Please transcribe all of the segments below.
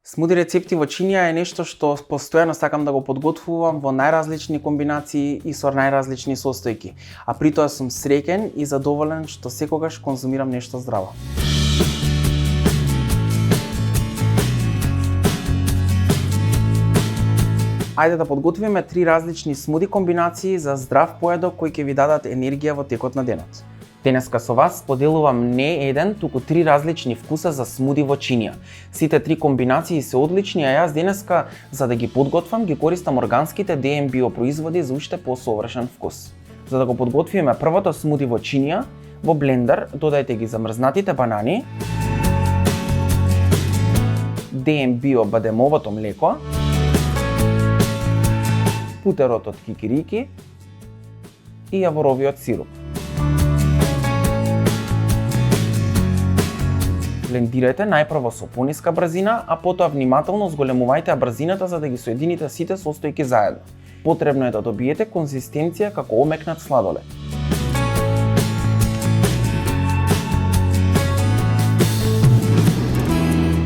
Смуди рецепти во чинија е нешто што постојано сакам да го подготвувам во најразлични комбинации и со најразлични состојки, а при тоа сум среќен и задоволен што секогаш конзумирам нешто здраво. Ајде да подготвиме 3 различни смуди комбинации за здрав поедок кои ќе ви дадат енергија во текот на денот. Денеска со вас поделувам не еден, туку 3 различни вкуса за смуди во чинија. Сите 3 комбинации се одлични, а јас денеска за да ги подготвам ги користам органските DM Bio производи за уште посовршен вкус. За да го подготвиме првото смуди во чинија, во блендер додајте ги замрзнатите банани, DM Bio бадемовото млеко, путерот од кикирики и јаворовиот сируп. Блендирајте најпрво со пониска брзина, а потоа внимателно зголемувајте брзината за да ги соедините сите состојки заедно. Потребно е да добиете конзистенција како омекнат сладолед.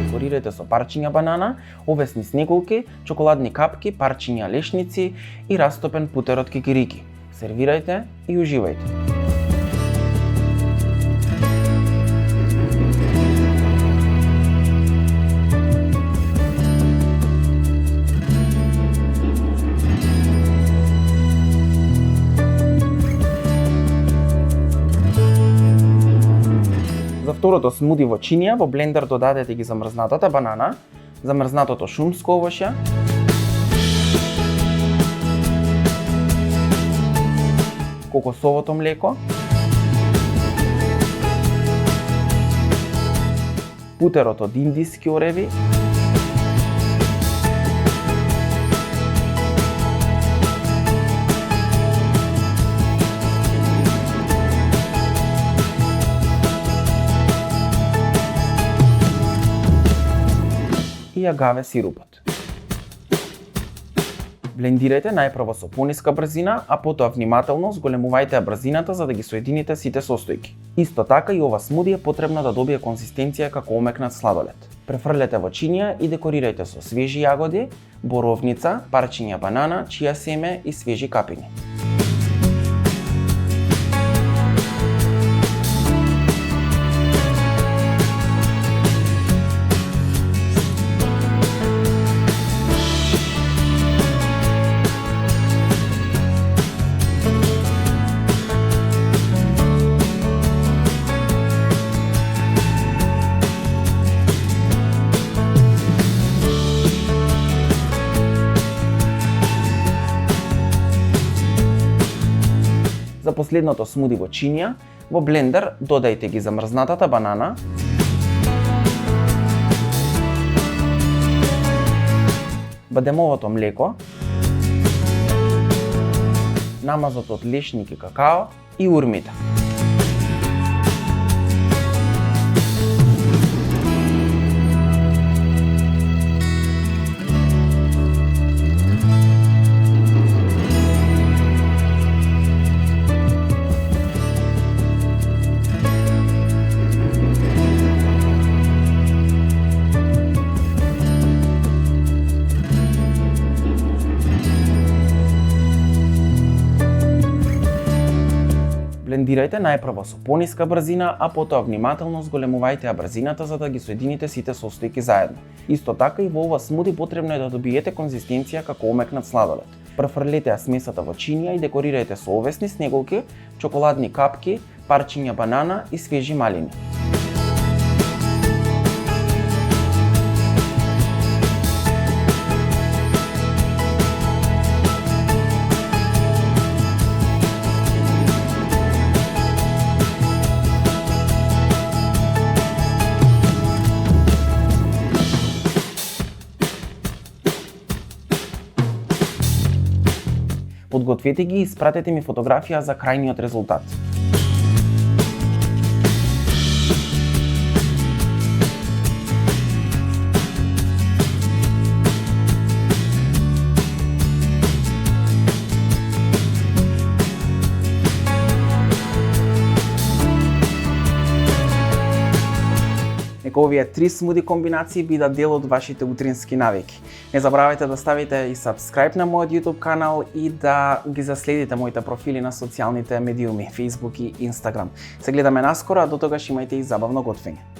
Декорирајте со парчиња банана, овесни снегулки, чоколадни капки, парчиња лешници и растопен путер од кикирики. Сервирајте и уживајте. За второто смуди во чинија, во блендер додадете ги замрзнатата банана, замрзнатото шумско овошје, кокосовото млеко, путерот од индиски ореви, и агаве сирупот. Блендирајте најпрво со пониска брзина, а потоа внимателно зголемувајте брзината за да ги соедините сите состојки. Исто така и ова смуди е потребно да добие конзистенција како омекнат сладолед. Префрлете во чинија и декорирајте со свежи јагоди, боровница, парчиња банана, чија семе и свежи капиња. За последното смуди во чинија, во блендер додајте ги замрзнатата банана, бадемовото млеко, намазот од лешник и какао и урмите. Блендирајте најпрво со пониска брзина, а потоа внимателно зголемувајте брзината за да ги соедините сите состојки заедно. Исто така и во ова смуди потребно е да добиете конзистенција како омекнат сладолед. Префрлете ја смесата во чинија и декорирајте со овесни снегулки, чоколадни капки, парчиња банана и свежи малини. Подгответе ги и испратете ми фотографија за крајниот резултат. дека овие 3 смуди комбинации бидат дел од вашите утрински навики. Не забравајте да ставите и subscribe на мојот YouTube канал и да ги заследите моите профили на социјалните медиуми, Facebook и Instagram. Се гледаме наскоро, а до тогаш имајте и забавно готвење.